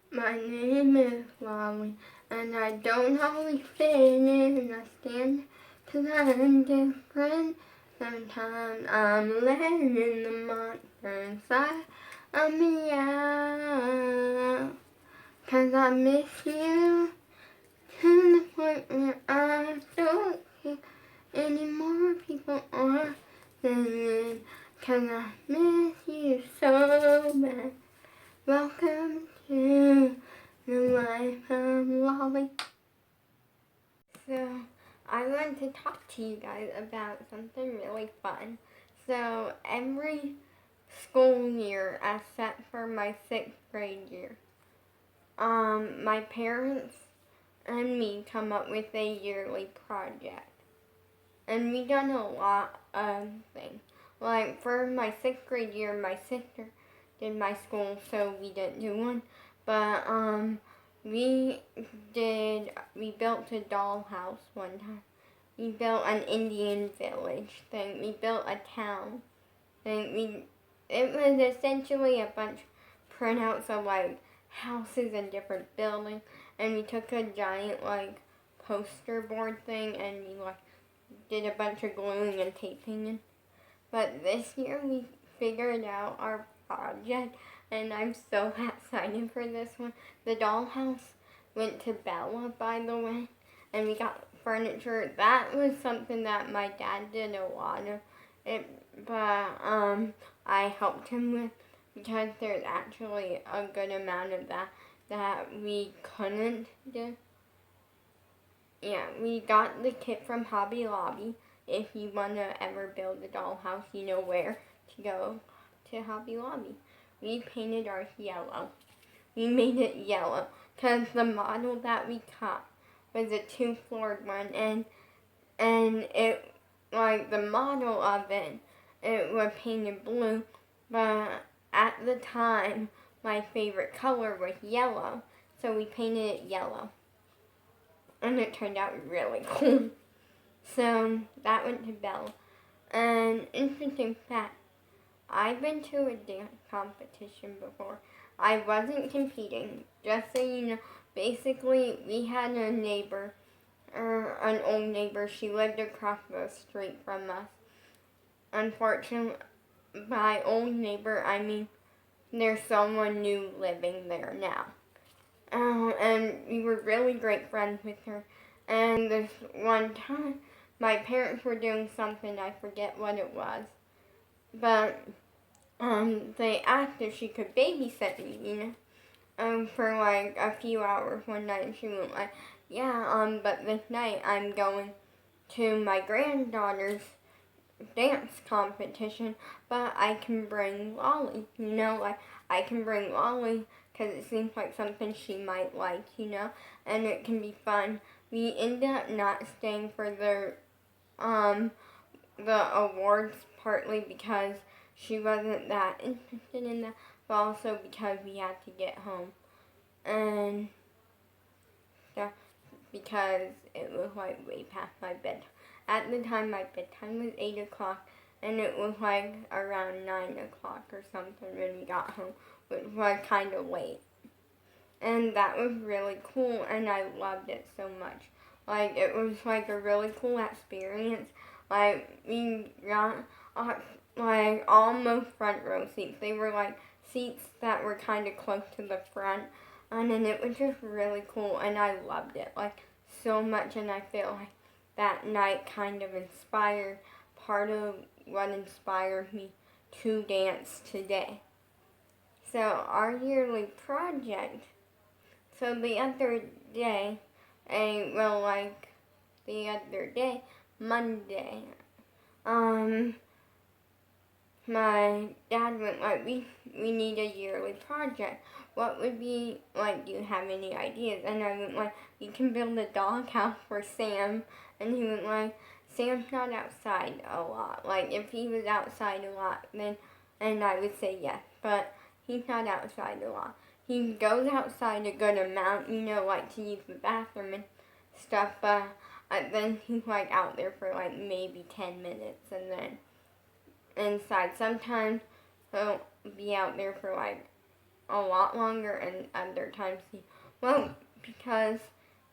My name is Lolly, and I don't always fit in. I stand 'cause I'm different. Sometimes I'm letting the monster inside of me out. 'Cause I miss you to the point where I don't care anymore. People are saying, 'cause I miss you so bad. Welcome to the life of Lolly. So, I want to talk to you guys about something really fun. So, every school year, except for my 6th grade year, my parents and me come up with a yearly project. And we done a lot of things. Like, for my 6th grade year, my sister did my school, so we didn't do one. But, we built a dollhouse one time. We built an Indian village thing. We built a town thing. It was essentially a bunch of printouts of, like, houses and different buildings. And we took a giant, like, poster board thing and we, like, did a bunch of gluing and taping it. But this year we figured out our project and I'm so excited for this one. The dollhouse went to Bella, by the way, and we got furniture. That was something that my dad did a lot of it, but I helped him with because there's actually a good amount of that we couldn't do. Yeah, we got the kit from Hobby Lobby. If you want to ever build a dollhouse, you know where to go to Hobby Lobby. We painted ours yellow. We made it yellow because the model that we got was a 2-floored one, and it, like, the model of it was painted blue, but at the time my favorite color was yellow, so we painted it yellow. And it turned out really cool. So that went to Belle. And interesting fact, I've been to a dance competition before. I wasn't competing, just so you know. Basically, we had a neighbor, an old neighbor. She lived across the street from us. Unfortunately, by old neighbor, I mean there's someone new living there now. And we were really great friends with her. And this one time, my parents were doing something, I forget what it was, but they asked if she could babysit me, for like a few hours one night, and she went like, yeah, but this night I'm going to my granddaughter's dance competition, but I can bring Lolly, like, I can bring Lolly because it seems like something she might like, and it can be fun. We ended up not staying for the awards, partly because she wasn't that interested in that, but also because we had to get home, and yeah, because it was like way past my bedtime. At the time, my bedtime was 8 o'clock, and it was like around 9 o'clock or something when we got home, which was kind of late. And that was really cool, and I loved it so much. Like, it was like a really cool experience. Like, we got like almost front row seats. They were like seats that were kind of close to the front, and then it was just really cool, and I loved it like so much. And I feel like that night kind of inspired part of what inspired me to dance today. So our yearly project. So the other day, Monday, my dad went like, we need a yearly project. What would be, like, do you have any ideas? And I went like, we can build a doghouse for Sam. And he went like, Sam's not outside a lot. Like, if he was outside a lot, then, and I would say yes, but he's not outside a lot. He goes outside a good amount, like to use the bathroom and stuff, but then he's like out there for like maybe 10 minutes and then inside. Sometimes he'll be out there for like a lot longer, and other times he won't, because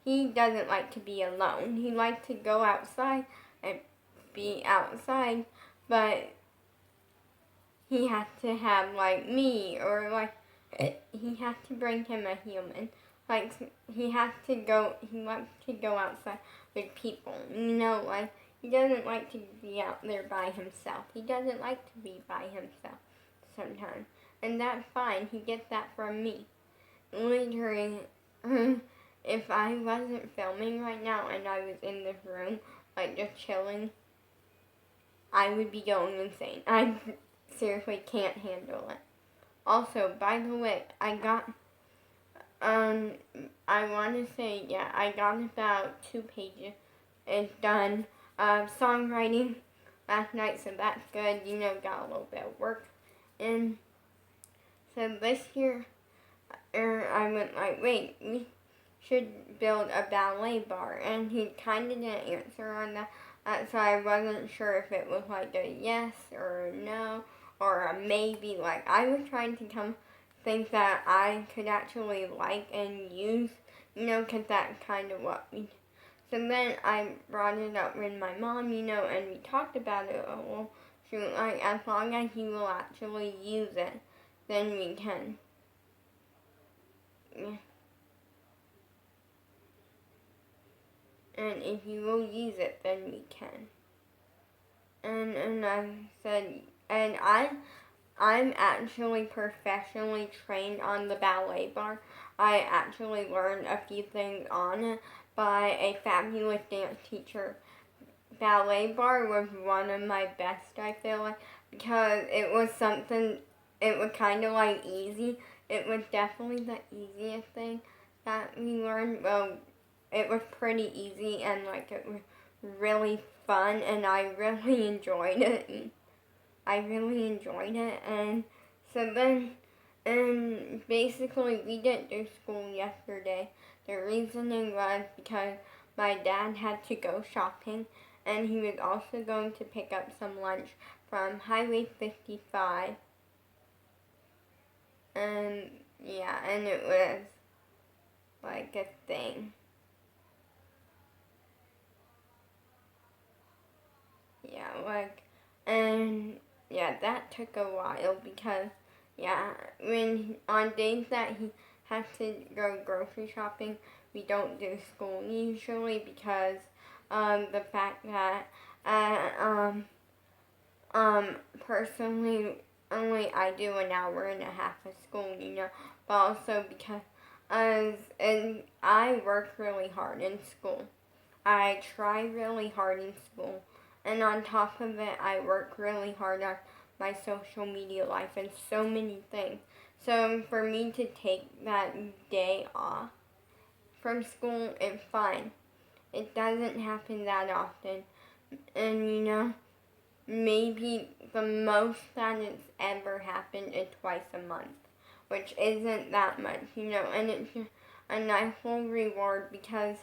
he doesn't like to be alone. He likes to go outside and be outside, but he has to have like me, or like he has to bring him a human. Like he likes to go outside with people. Like he doesn't like to be out there by himself. He doesn't like to be by himself sometimes. And that's fine. He gets that from me. Literally, if I wasn't filming right now and I was in this room, like just chilling, I would be going insane. I seriously can't handle it. Also, by the way, I want to say, yeah, I got about 2 pages. It's done. Songwriting last night, so that's good. Got a little bit of work in. So this year, I went like, wait, we should build a ballet bar. And he kind of didn't answer on that. So I wasn't sure if it was like a yes or a no or a maybe. Like, I was trying to come things that I could actually like and use, because that's kind of what we. So then I brought it up with my mom, and we talked about it a little. She was like, as long as you will actually use it, then we can. Yeah. And if you will use it, then we can. And I said, and I'm actually professionally trained on the ballet bar. I actually learned a few things on it by a fabulous dance teacher. Ballet bar was one of my best, I feel like, because it was something, it was kind of like easy. It was definitely the easiest thing that we learned. Well, it was pretty easy, and like it was really fun, and I really enjoyed it. And so then, and basically we didn't do school yesterday. The reasoning was because my dad had to go shopping, and he was also going to pick up some lunch from Highway 55. And yeah, and it was like a thing. Yeah, and yeah, that took a while because, yeah, when on days that he has to go grocery shopping, we don't do school usually because the fact that personally only I do an hour and a half of school, but also because and I work really hard in school. I try really hard in school, and on top of it, I work really hard on my social media life and so many things. So for me to take that day off from school, it's fine. It doesn't happen that often, and maybe the most that it's ever happened is twice a month, which isn't that much, and it's just a nice little reward because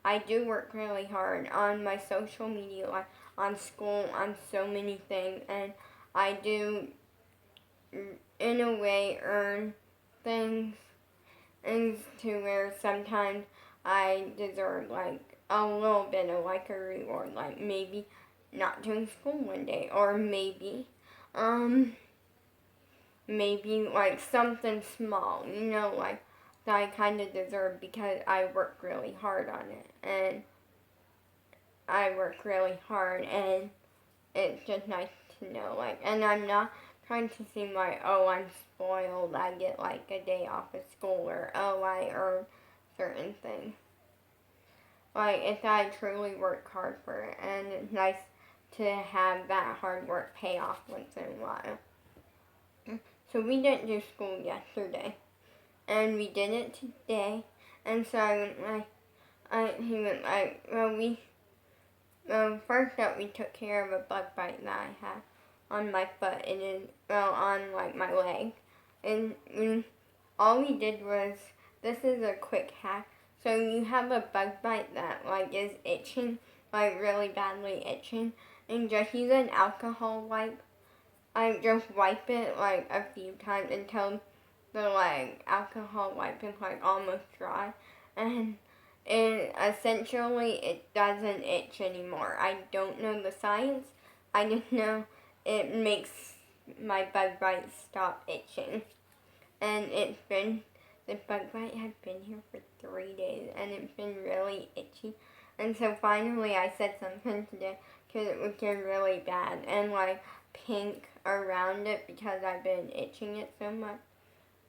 I do work really hard on my social media life, on school, on so many things, and I do, in a way, earn things, and to where sometimes I deserve, like, a little bit of, like, a reward, like, maybe not doing school one day, or maybe, like, something small, like, that I kind of deserve because I work really hard on it, and it's just nice to know, like, and I'm not trying to seem like, oh, I'm spoiled, I get, like, a day off of school, or, oh, I earn certain things. Like, it's I truly work hard for it, and it's nice to have that hard work pay off once in a while. So we didn't do school yesterday, and we did it today, and so he went like, first up we took care of a bug bite that I had on my foot, and then, on, like, my leg, and all we did was, this is a quick hack, so you have a bug bite that, like, is itching, like, really badly itching, and just use an alcohol wipe. I just wipe it, like, a few times until the like alcohol wipe is like almost dry, and essentially it doesn't itch anymore. I don't know the science. I just know it makes my bug bites stop itching. And the bug bite had been here for 3 days, and it's been really itchy. And so finally I said something today because it was getting really bad and like pink around it because I've been itching it so much.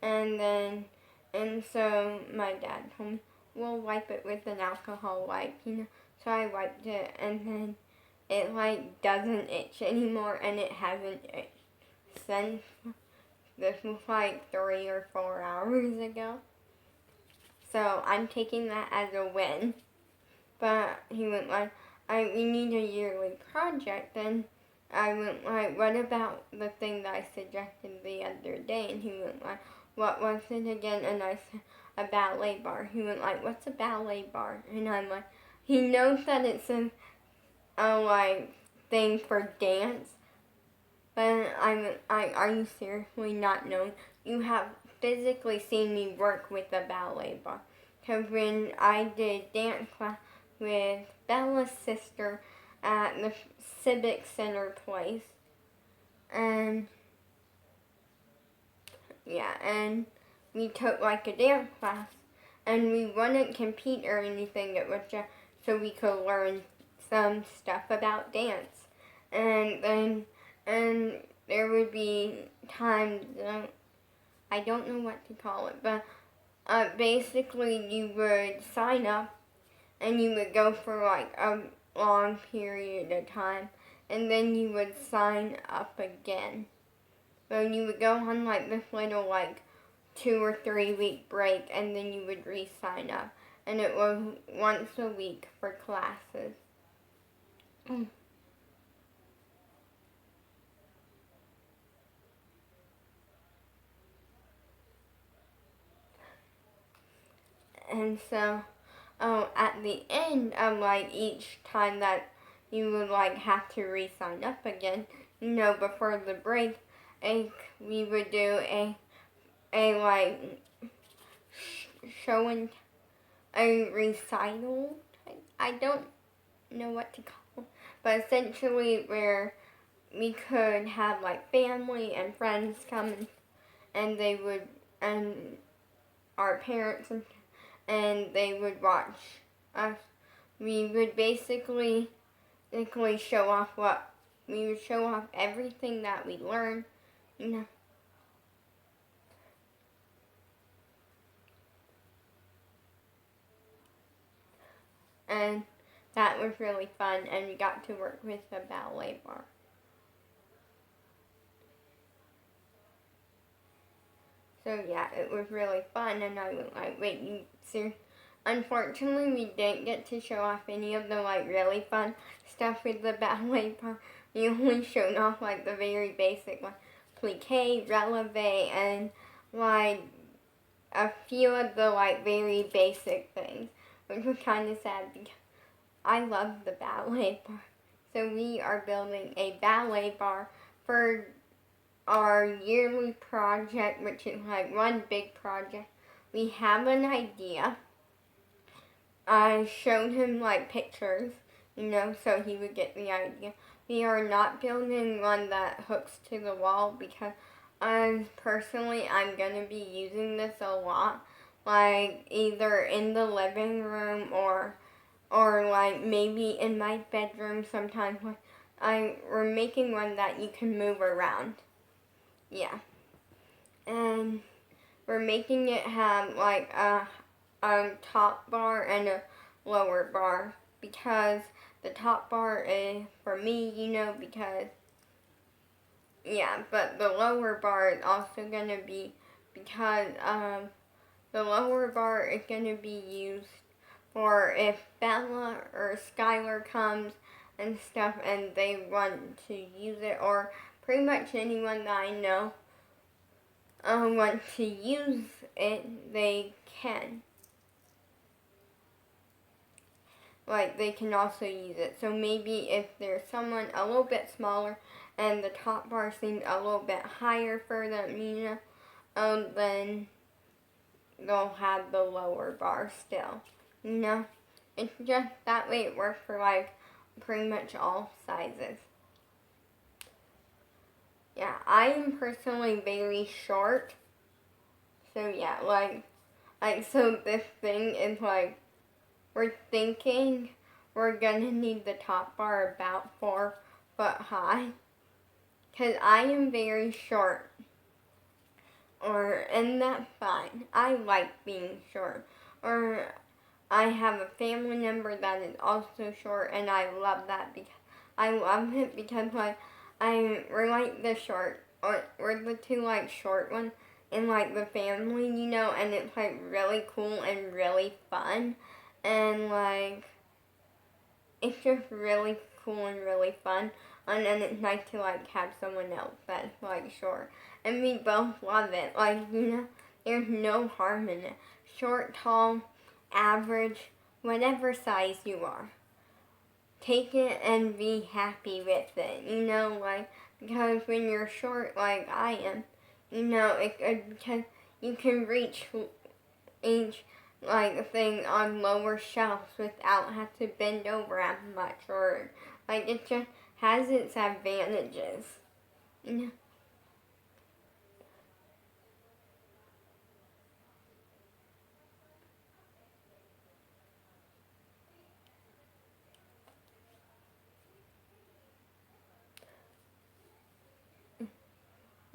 And so my dad told me, we'll wipe it with an alcohol wipe, So I wiped it, and then it like doesn't itch anymore, and it hasn't itched since. This was like 3 or 4 hours ago. So I'm taking that as a win. But he went like, we need a yearly project. And I went like, what about the thing that I suggested the other day? And he went like, what was it again? And I said, a ballet bar. He went like, what's a ballet bar? And I'm like, he knows that it's a like thing for dance. But are you seriously not knowing? You have physically seen me work with a ballet bar. Because when I did dance class with Bella's sister at the Civic Center place, and we took like a dance class, and we wouldn't compete or anything. It was just so we could learn some stuff about dance, and there would be times, I don't know what to call it, but basically you would sign up and you would go for like a long period of time, and then you would sign up again. So you would go on like this little like 2 or 3 week break, and then you would re-sign up, and it was once a week for classes. And so, at the end of like each time that you would like have to re-sign up again, before the break, we would do a like show and a recital. I don't know what to call it, but essentially where we could have like family and friends come, and they would, and our parents, and they would watch us. We would basically show off everything that we learned, And that was really fun, and we got to work with the ballet bar. So yeah, it was really fun, and I was like, wait, you serious? Unfortunately, we didn't get to show off any of the like really fun stuff with the ballet bar. We only showed off like the very basic like plié, releve, and like a few of the like very basic things, which was kind of sad because I love the ballet bar. So we are building a ballet bar for our yearly project, which is like one big project. We have an idea. I showed him like pictures, so he would get the idea. We are not building one that hooks to the wall because personally I'm going to be using this a lot, like either in the living room or like maybe in my bedroom sometimes. We're making one that you can move around. Yeah. And we're making it have like a top bar and a lower bar, because the top bar is for me, because but the lower bar is also going to be because the lower bar is going to be used for if Bella or Skylar comes and stuff and they want to use it, or pretty much anyone that I know want to use it, they can. Like, they can also use it. So maybe if there's someone a little bit smaller and the top bar seems a little bit higher for them, then they'll have the lower bar still. You know? It's just that way it works for like pretty much all sizes. Yeah, I am personally very short. So yeah, so this thing is like, we're thinking we're gonna need the top bar about 4 foot high. Cause I am very short. And that's fine. I like being short. Or I have a family member that is also short, and I love that because I love it because like we're like the short, or we're the two like short ones in like the family, you know, and it's like really cool and really fun, and like it's just really cool and really fun, and then it's nice to like have someone else that's like short, and we both love it. Like, you know, there's no harm in it. Short, tall, average, whatever size you are. Take it and be happy with it, you know, like, because when you're short like I am, you know, because you can reach each like thing on lower shelves without have to bend over as much, or like it just has its advantages, you know.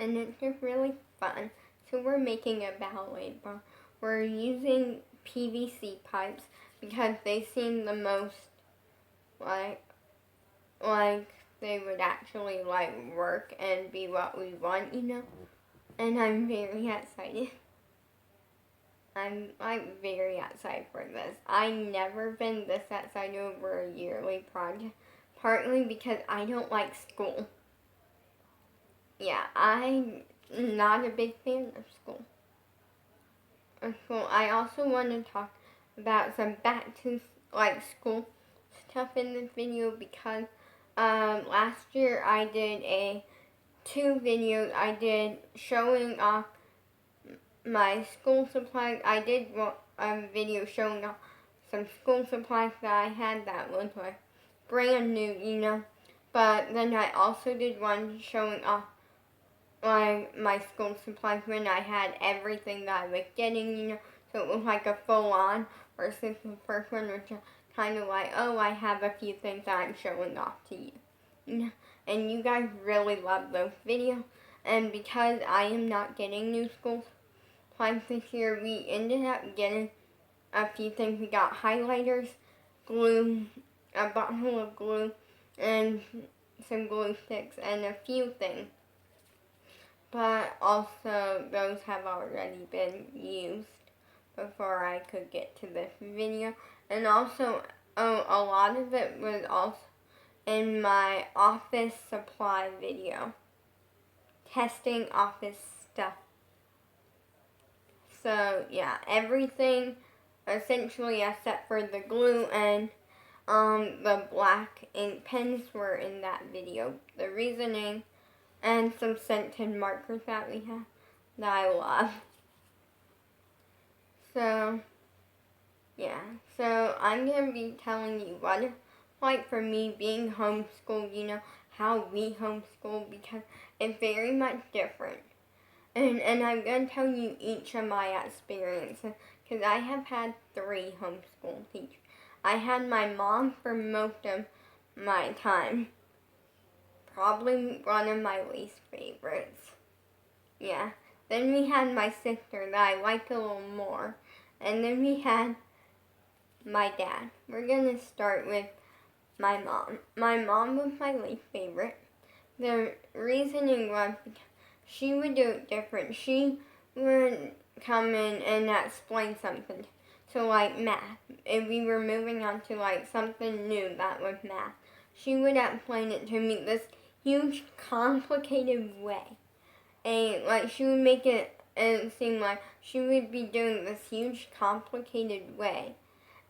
And it's just really fun. So we're making a ballet bar. We're using PVC pipes because they seem the most like like they would actually like work and be what we want, you know. And I'm very excited. I'm like very excited for this. I never been this excited over a yearly project, partly because I don't like school. Yeah, I'm not a big fan of school. So I also want to talk about some back to like school stuff in this video because last year I did 2 videos. I did showing off my school supplies. I did a video showing off some school supplies that I had that was like brand new, you know. But then I also did one showing off like my school supplies when I had everything that I was getting, you know. So it was like a full on versus the first one, which is kind of like, oh, I have a few things that I'm showing off to you. You know? And you guys really love those videos. And because I am not getting new school supplies this year, we ended up getting a few things. We got highlighters, glue, a bottle of glue, and some glue sticks, and a few things. But also, those have already been used before I could get to this video. And also, a lot of it was also in my office supply video. Testing office stuff. So, yeah, everything essentially except for the glue and the black ink pens were in that video. The reasoning and some scented markers that we have that I love. So, yeah. So, I'm going to be telling you what it's like for me being homeschooled, you know, how we homeschool, because it's very much different. And I'm going to tell you each of my experiences, because I have had 3 homeschool teachers. I had my mom for most of my time. Probably one of my least favorites. Yeah. Then we had my sister that I liked a little more. And then we had my dad. We're going to start with my mom. My mom was my least favorite. The reasoning was because she would do it different. She would come in and explain something. So like math. If we were moving on to like something new that was math, she would explain it to me this huge complicated way. And like she would make it seem like she would be doing this huge complicated way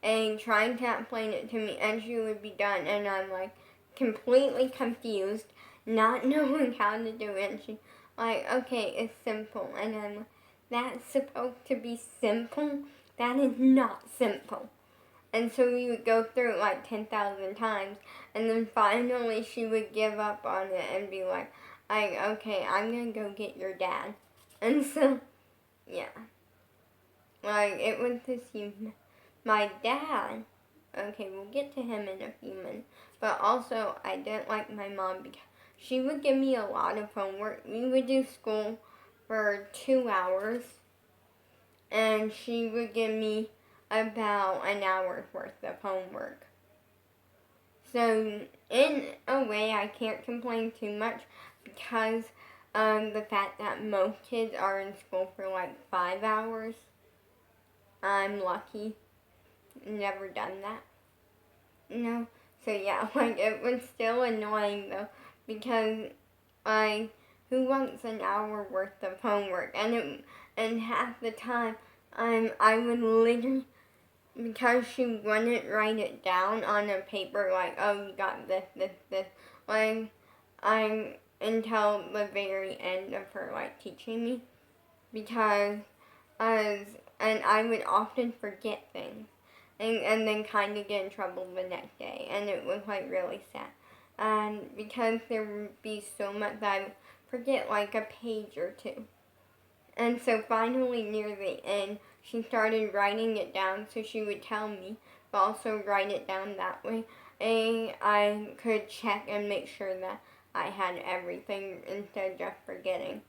and trying to explain it to me, and she would be done, and I'm like completely confused, not knowing how to do it. And she like, okay, it's simple, and I'm like, that's supposed to be simple, that is not simple. And so we would go through it like 10,000 times, and then finally she would give up on it and be like, okay, I'm gonna go get your dad. And so, yeah. Like, it was this human. My dad, okay, we'll get to him in a few minutes, but also I didn't like my mom because she would give me a lot of homework. We would do school for 2 hours, and she would give me about an hour's worth of homework. So in a way, I can't complain too much because the fact that most kids are in school for like 5 hours. I'm lucky. Never done that. No. So yeah, like it was still annoying though because who wants an hour worth of homework? And half the time I would literally, because she wouldn't write it down on a paper like, oh, you got this, like, until the very end of her, like, teaching me, because, and I would often forget things, and then kind of get in trouble the next day, and it was, like, really sad, and because there would be so much that I would forget, like, a page or two. And so finally near the end, she started writing it down so she would tell me, but also write it down that way. And I could check and make sure that I had everything instead of just forgetting.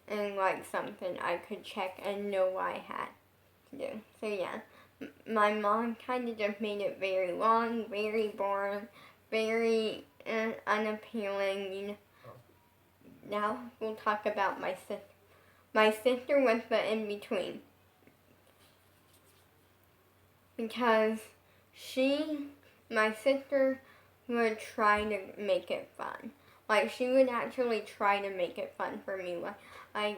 And like something I could check and know I had to do. So yeah, my mom kind of just made it very long, very boring, very unappealing. You know. Now we'll talk about my sister. My sister was the in-between. Because my sister would try to make it fun. Like, she would actually try to make it fun for me. I'm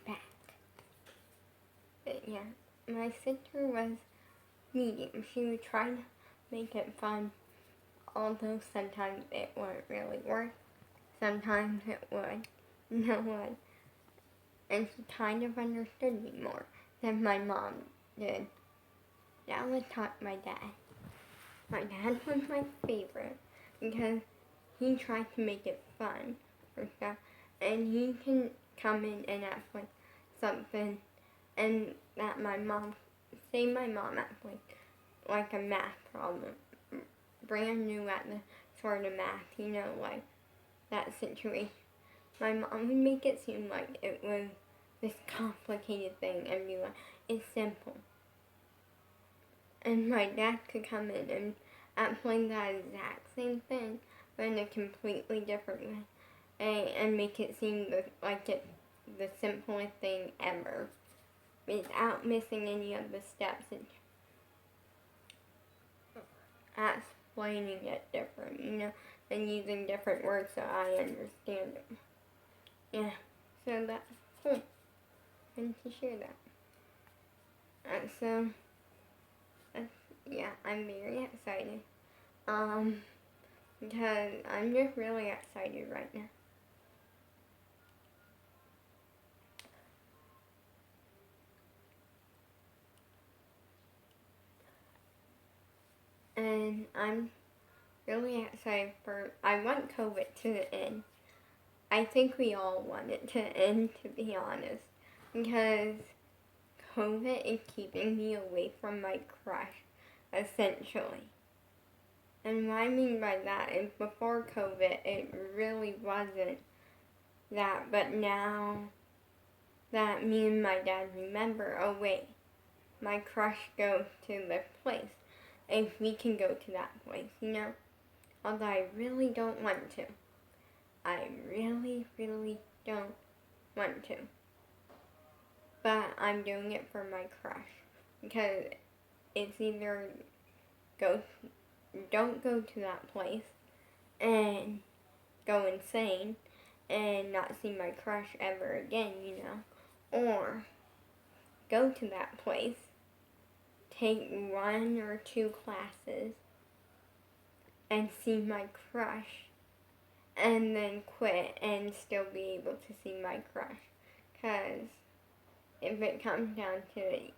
back. But yeah, my sister was medium. She would try to make it fun, although sometimes it wouldn't really work. Sometimes it would. No one. And she kind of understood me more than my mom did. Now let's talk my dad. My dad was my favorite because he tried to make it fun for stuff, and he can come in and act like something, and that my mom act like a math problem, brand new at the sort of math, you know, like that situation. My mom would make it seem like it was this complicated thing and be like, it's simple. And my dad could come in and act like that exact same thing, but in a completely different way, and make it seem like it's the simplest thing ever, without missing any of the steps and explaining it different, you know, and using different words so I understand it. Yeah, so that's cool. And to share that. So, yeah, I'm very excited. Because I'm just really excited right now. And I'm really excited I want COVID to end. I think we all want it to end, to be honest, because COVID is keeping me away from my crush, essentially. And what I mean by that is before COVID, it really wasn't that, but now that me and my dad remember, oh wait, my crush goes to this place, if we can go to that place, you know? Although I really don't want to. I really, really don't want to. But I'm doing it for my crush. Because it's either don't go to that place and go insane and not see my crush ever again, you know. Or go to that place, take 1 or 2 classes, and see my crush, and then quit and still be able to see my crush. Because if it comes down to it,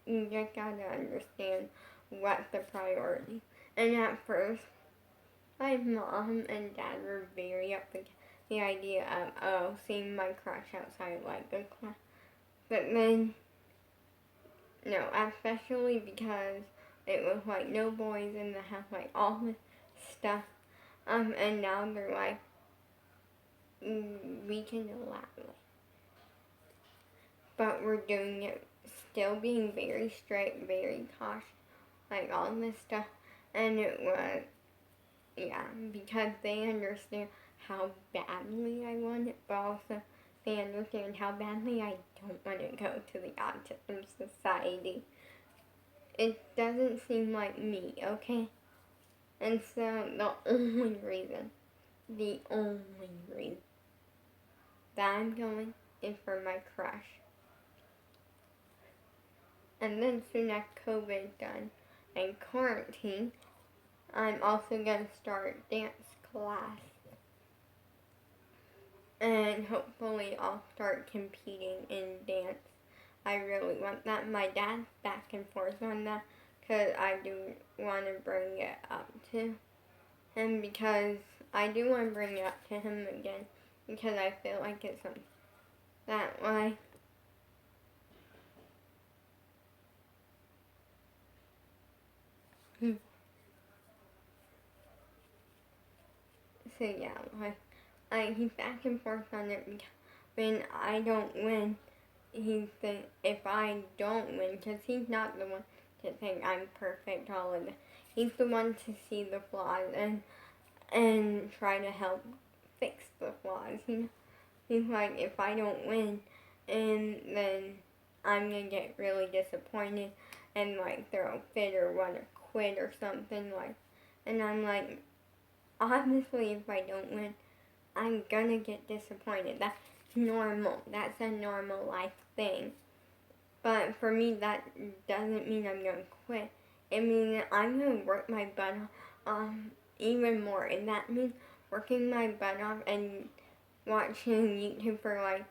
you just gotta understand what's the priority. And at first, my mom and dad were very up against the idea of seeing my crush outside like the class. But then, no, especially because it was like no boys in the house, like all this stuff. And now they're like, we can allow it. But we're doing it, still being very strict, very cautious, like all this stuff. And it was, yeah, because they understand how badly I want it, but also they understand how badly I don't want to go to the Autism Society. It doesn't seem like me, okay? And so the only reason that I'm going is for my crush. And then soon as COVID's done and quarantine, I'm also going to start dance class. And hopefully I'll start competing in dance. I really want that. My dad's back and forth on that because I do want to bring it up to him, because I do want to bring it up to him again, because I feel like it's something that way. So yeah, he's back and forth on it, because when I don't win, he thinks if I don't win, because he's not the one to think I'm perfect all of it. He's the one to see the flaws and try to help fix the flaws. He's like, if I don't win, and then I'm gonna get really disappointed and like throw a fit or want to quit or something like. And I'm like, obviously, if I don't win, I'm gonna get disappointed. That's normal. That's a normal life thing. But for me, that doesn't mean I'm gonna quit. It means I'm gonna work my butt off even more. And that means working my butt off and watching YouTube for like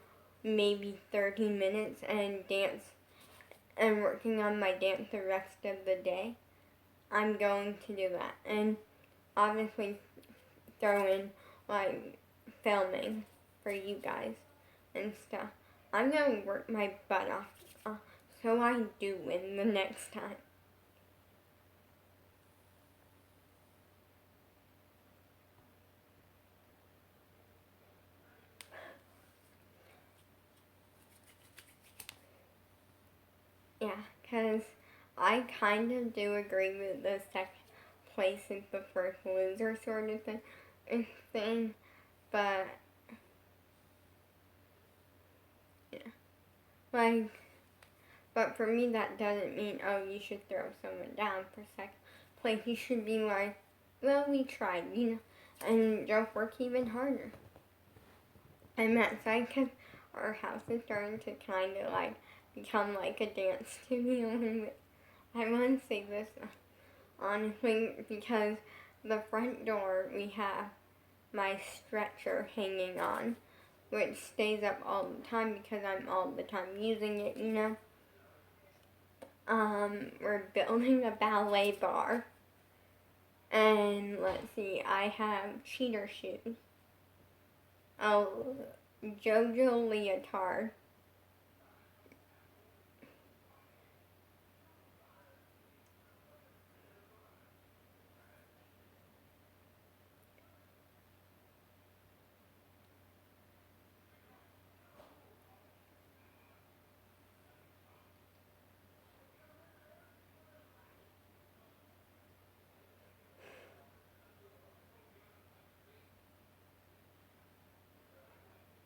maybe 30 minutes and dance and working on my dance the rest of the day. I'm going to do that. And obviously throw in like filming for you guys and stuff. I'm gonna work my butt off so I do win the next time. Yeah, because I kind of do agree with the second place is the first loser sort of thing, but yeah, like, but for me that doesn't mean, oh, you should throw someone down for second place. You should be like, well, we tried, and just work even harder. I'm outside because our house is starting to kind of like become like a dance studio. I want to say this honestly, because the front door we have my stretcher hanging on, which stays up all the time because I'm all the time using it, We're building a ballet bar. And let's see, I have cheater shoes. Oh, JoJo leotard.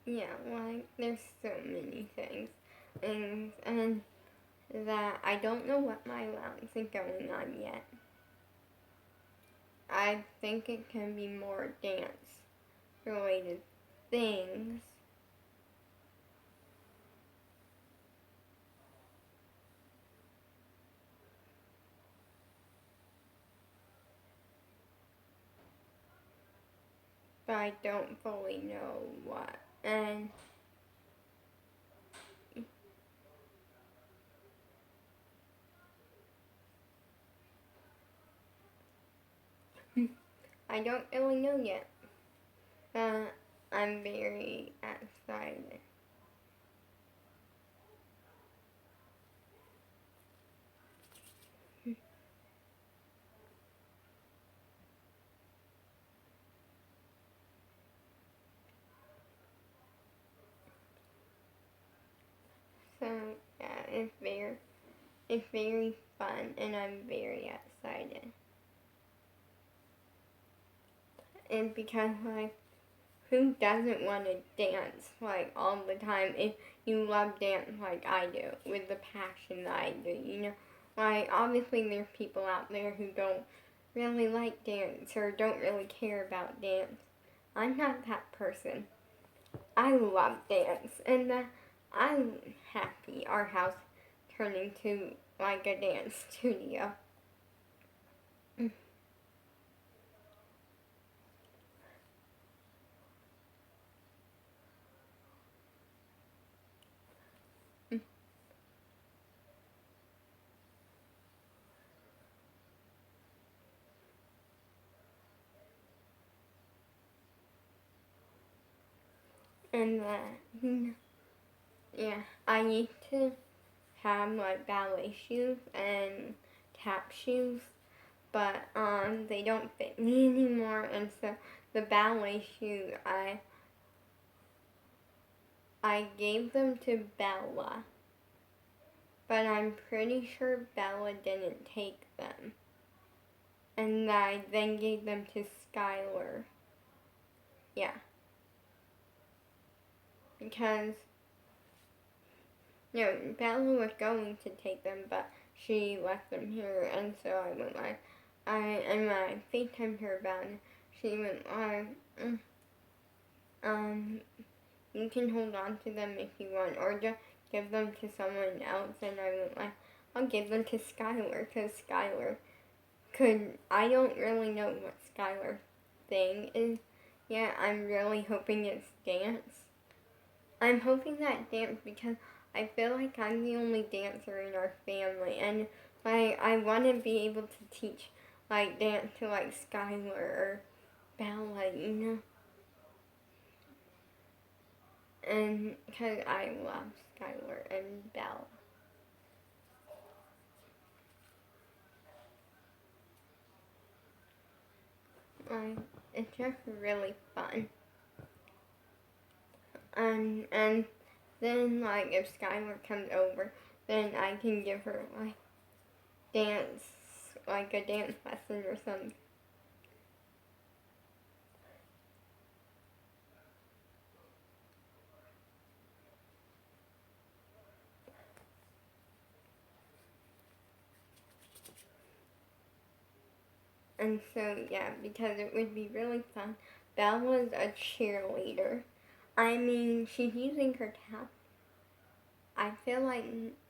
Yeah, like, there's so many things. And that I don't know what my allowance is going on yet. I think it can be more dance related things. but I don't fully know what. And I don't really know yet, but I'm very excited. So yeah, it's very fun, and I'm very excited. And because like, who doesn't want to dance like all the time if you love dance like I do, with the passion that I do, you know? Like, obviously there's people out there who don't really like dance or don't really care about dance. I'm not that person. I love dance, and I'm happy our house turned into like a dance studio. And yeah, I used to have like ballet shoes and tap shoes, but they don't fit me anymore, and so the ballet shoes I gave them to Bella, but I'm pretty sure Bella didn't take them, and I then gave them to Skylar. Yeah, because no, Bella was going to take them, but she left them here, and so I went like, and I FaceTimed her about it. She went like, um, you can hold on to them if you want, or just give them to someone else. And I went like, I'll give them to Skylar, because Skylar I don't really know what Skylar thing is yet. I'm really hoping it's dance. I'm hoping that dance because I feel like I'm the only dancer in our family, and like I want to be able to teach like dance to like Skylar or Bella, you know, and because I love Skylar and Bella. Like, it's just really fun, and then like if Skylar comes over, then I can give her like dance, like a dance lesson or something. And so, yeah, because it would be really fun. Bella's a cheerleader. I mean, she's using her talent. I feel like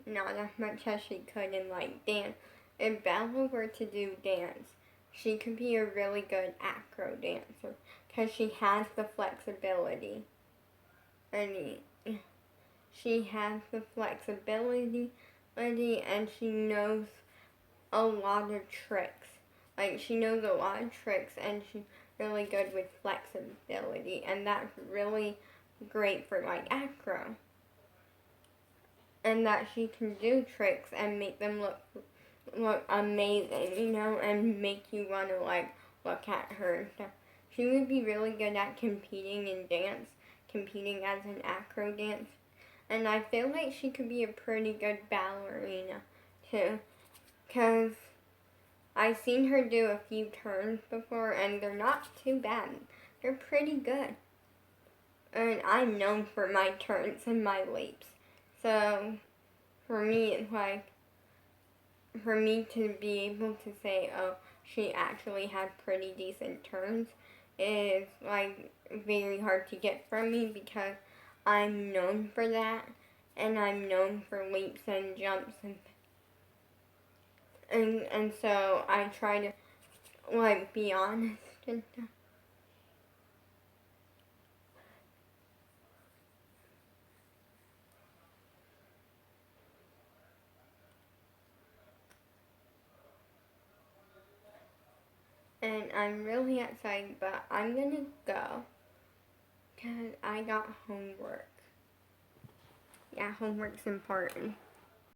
not as much as she could in, like, dance. If Bella were to do dance, she could be a really good acro dancer because she has the flexibility. I mean, she has the flexibility and she knows a lot of tricks. Like, she knows a lot of tricks, and she's really good with flexibility, and that's really great for like acro. And that she can do tricks and make them look amazing, you know, and make you want to like look at her and stuff. She would be really good at competing in dance, competing as an acro dance, and I feel like she could be a pretty good ballerina too, cause I've seen her do a few turns before, and they're not too bad. They're pretty good. And I'm known for my turns and my leaps. So, for me, it's like, for me to be able to say, oh, she actually had pretty decent turns is, like, very hard to get from me because I'm known for that. And I'm known for leaps and jumps and so I try to like be honest and stuff. I'm really excited, but I'm gonna go because I got homework. Yeah, homework's important.